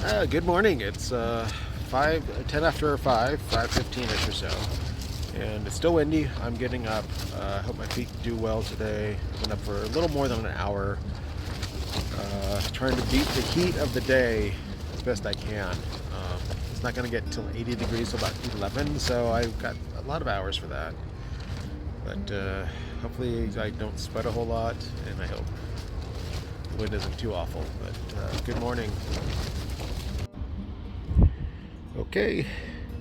Good morning. It's 10 after 5:15ish or so, and it's still windy. I'm getting up. I hope my feet do well today. I've been up for a little more than an hour, trying to beat the heat of the day as best I can. It's not going to get until 80 degrees till about 11, so I've got a lot of hours for that. But hopefully I don't sweat a whole lot, and I hope the wind isn't too awful. But good morning. Okay,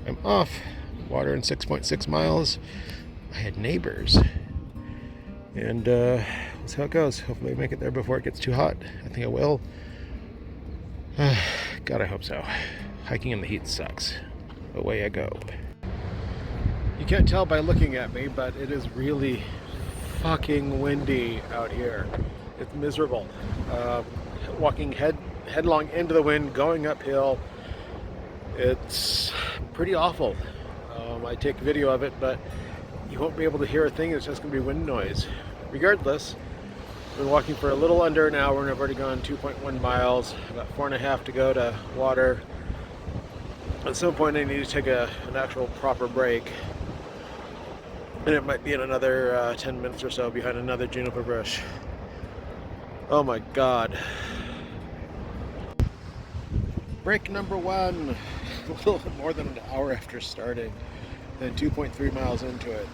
I'm off. Water in 6.6 miles. I had neighbors. And we'll see how it goes. Hopefully I make it there before it gets too hot. I think I will. God, I hope so. Hiking in the heat sucks. Away I go. You can't tell by looking at me, but it is really fucking windy out here. It's miserable. Walking headlong into the wind, going uphill. It's pretty awful. I take video of it, but you won't be able to hear a thing. It's just going to be wind noise. Regardless, I've been walking for a little under an hour and I've already gone 2.1 miles, about 4.5 to go to water. At some point I need to take an actual proper break. And it might be in another 10 minutes or so behind another juniper bush. Oh my God. Break number one. A little bit more than an hour after starting, and 2.3 miles into it.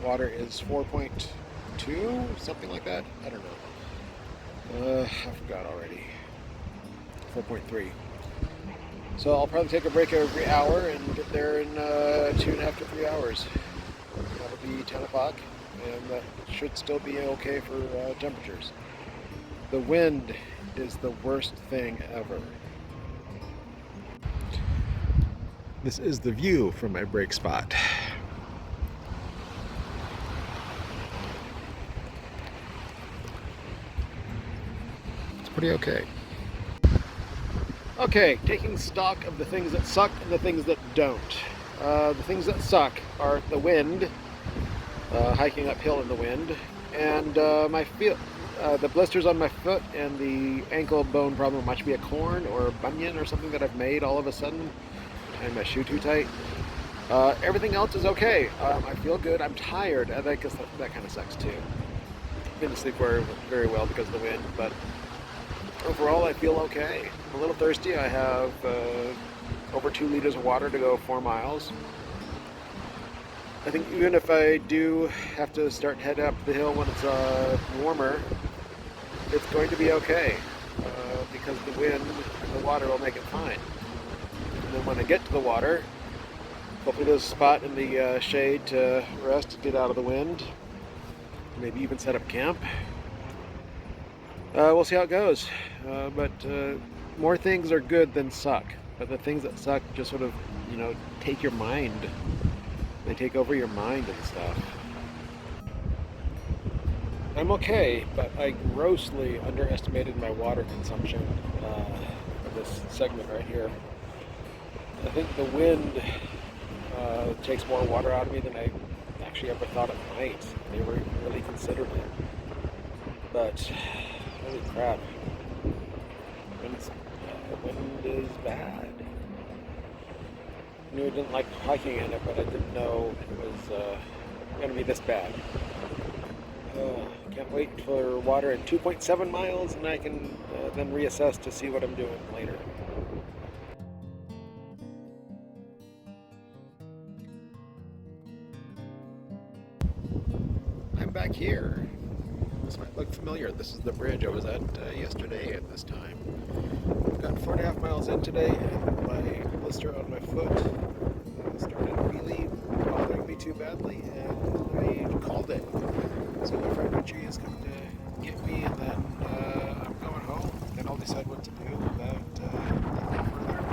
Water is 4.2, something like that. I don't know. I forgot already. 4.3. So I'll probably take a break every hour and get there in 2.5 to 3 hours. That'll be 10 o'clock, and that should still be okay for temperatures. The wind is the worst thing ever. This is the view from my break spot. It's pretty okay. Okay, taking stock of the things that suck and the things that don't. The things that suck are the wind, hiking uphill in the wind, and the blisters on my foot and the ankle bone problem might be a corn or a bunion or something that I've made all of a sudden. And my shoe too tight. Everything else is okay. I feel good. I'm tired. I guess that kind of sucks too. Didn't sleep very well because of the wind, but overall I feel okay. I'm a little thirsty. I have over 2 liters of water to go 4 miles. I think even if I do have to start heading up the hill when it's warmer, it's going to be okay because the wind and the water will make it fine. And then when I get to the water, hopefully there's a spot in the shade to rest, get out of the wind, maybe even set up camp. We'll see how it goes. But more things are good than suck. But the things that suck just sort of, take your mind. They take over your mind and stuff. I'm okay, but I grossly underestimated my water consumption for this segment right here. I think the wind takes more water out of me than I actually ever thought it might. They were really considered it. But, holy crap. Wind is bad. I knew I didn't like hiking in it, but I didn't know it was going to be this bad. Can't wait for water in 2.7 miles, and I can then reassess to see what I'm doing later. I'm back here. This might look familiar. This is the bridge I was at yesterday at this time. I've got 4.5 miles in today, and my blister on my foot started really bothering me too badly, and I called it. So my friend Richie is coming to get me, and then I'm going home. Then I'll decide what to do about anything further,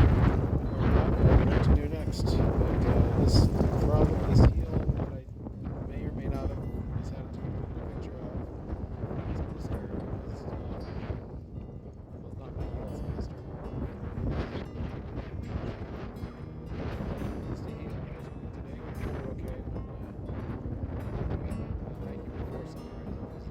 or what I need to do next. But this problem, this heel, that I may or may not have decided to take a picture of, is pretty scary. Because it's not my heel, it's blister. Stay here today. I'm sure okay. Thank you for sunrise.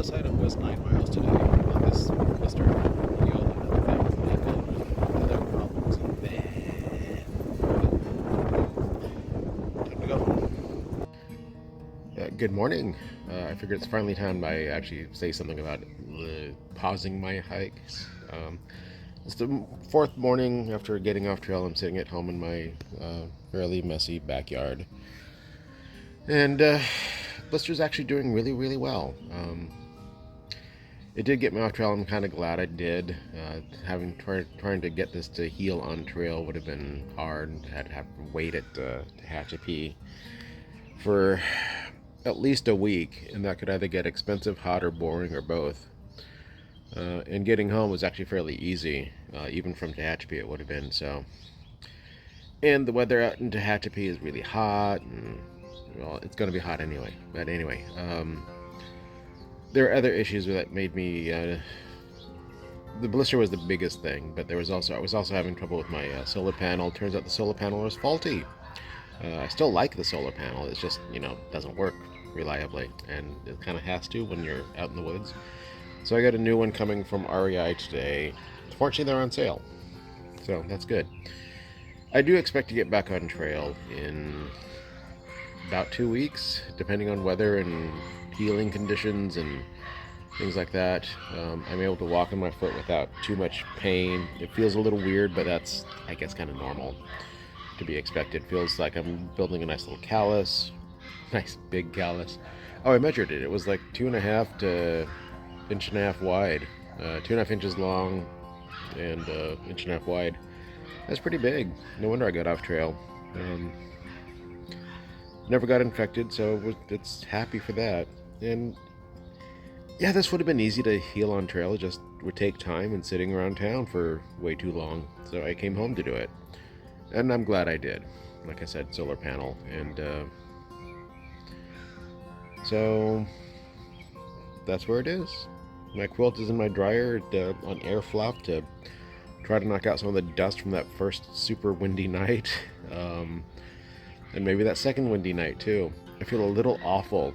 said it was 9 miles today. Let this blister heal and other things, other problems, and then time to go home. Good morning. I figured it's finally time I actually say something about pausing my hikes. It's the fourth morning after getting off trail. I'm sitting at home in my fairly messy backyard. And blister's actually doing really, really well. It did get me off trail. I'm kind of glad I did. Trying to get this to heal on trail would have been hard. I had to have to wait at Tehachapi for at least a week, and that could either get expensive, hot, or boring, or both. And getting home was actually fairly easy, even from Tehachapi it would have been. So, and the weather out in Tehachapi is really hot, and well, it's going to be hot anyway. But anyway, there are other issues that made me. The blister was the biggest thing, but I was also having trouble with my solar panel. Turns out the solar panel was faulty. I still like the solar panel. It's just, doesn't work reliably, and it kind of has to when you're out in the woods. So I got a new one coming from REI today. Fortunately, they're on sale, so that's good. I do expect to get back on trail in about 2 weeks, depending on weather and healing conditions and things like that. I'm able to walk on my foot without too much pain. It feels a little weird, but that's, I guess, kind of normal to be expected. Feels like I'm building a nice little callus, nice big callus. Oh, I measured it. It was like 2.5 to 1.5 inches wide, 2.5 inches long, and 1.5 inches wide. That's pretty big. No wonder I got off trail. Never got infected, so it's happy for that. And yeah, this would have been easy to heal on trail. It just would take time and sitting around town for way too long. So I came home to do it. And I'm glad I did. Like I said, solar panel. And so that's where it is. My quilt is in my dryer on air flop to try to knock out some of the dust from that first super windy night. And maybe that second windy night too. I feel a little awful,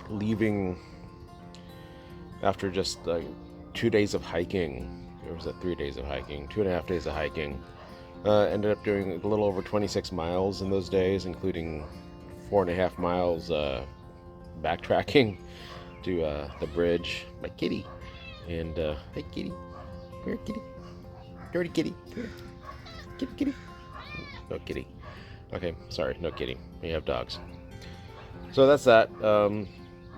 leaving after just 2 days of hiking. Or was it 3 days of hiking? 2.5 days of hiking. Ended up doing a little over 26 miles in those days, including 4.5 miles backtracking to the bridge. My kitty. And, hey kitty. Come here, kitty. Dirty kitty. Come here. Kitty, kitty. No kitty. Okay, sorry, no kitty. We have dogs. So that's that.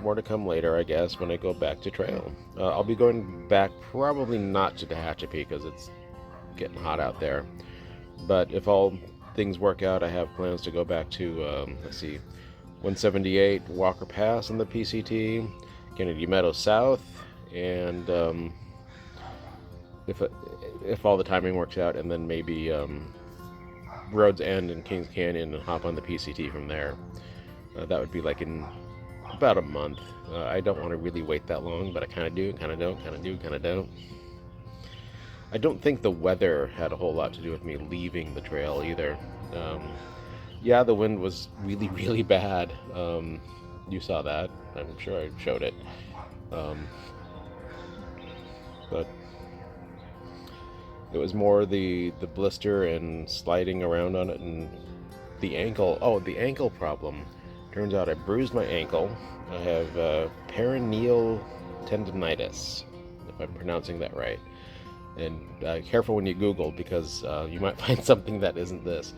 More to come later, I guess, when I go back to trail. I'll be going back probably not to Tehachapi because it's getting hot out there. But if all things work out, I have plans to go back to, 178 Walker Pass in the PCT, Kennedy Meadows South, and if all the timing works out, and then maybe Roads End and Kings Canyon and hop on the PCT from there. That would be like in about a month. I don't want to really wait that long, but I kind of do, kind of don't, kind of do, kind of don't. I don't think the weather had a whole lot to do with me leaving the trail either. Yeah, the wind was really, really bad. You saw that. I'm sure I showed it. But it was more the blister and sliding around on it and the ankle. Oh, the ankle problem. Turns out I bruised my ankle. I have perineal tendonitis, if I'm pronouncing that right. And careful when you Google, because you might find something that isn't this.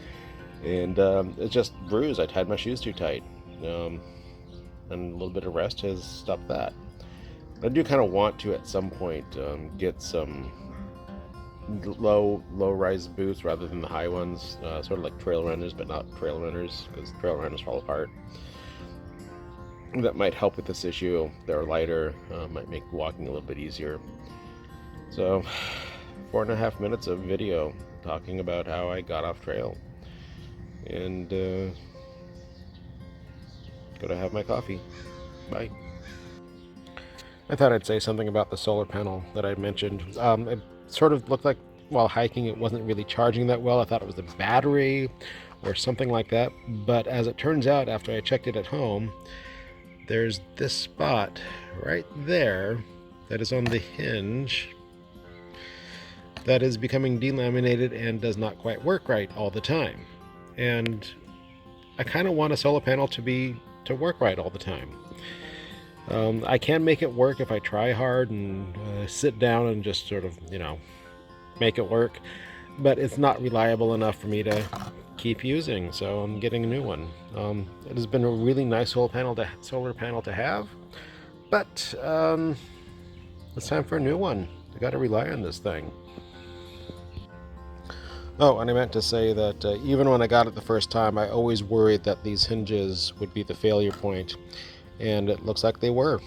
And it's just bruised. I tied my shoes too tight. And a little bit of rest has stopped that. I do kind of want to, at some point, get some low-rise boots rather than the high ones, sort of like trail runners, but not trail runners, because trail runners fall apart. That might help with this issue. They're lighter, might make walking a little bit easier. So 4.5 minutes of video talking about how I got off trail, and gotta have my coffee. Bye. I thought I'd say something about the solar panel that I mentioned. It sort of looked like while hiking it wasn't really charging that well. I thought it was the battery or something like that, but as it turns out, after I checked it at home, there's this spot right there that is on the hinge that is becoming delaminated and does not quite work right all the time. And I kind of want a solar panel to work right all the time. I can make it work if I try hard and sit down and just sort of, make it work, but it's not reliable enough for me to keep using, so I'm getting a new one. It has been a really nice solar panel to have, but it's time for a new one. I got to rely on this thing. Oh, and I meant to say that even when I got it the first time, I always worried that these hinges would be the failure point, and it looks like they were.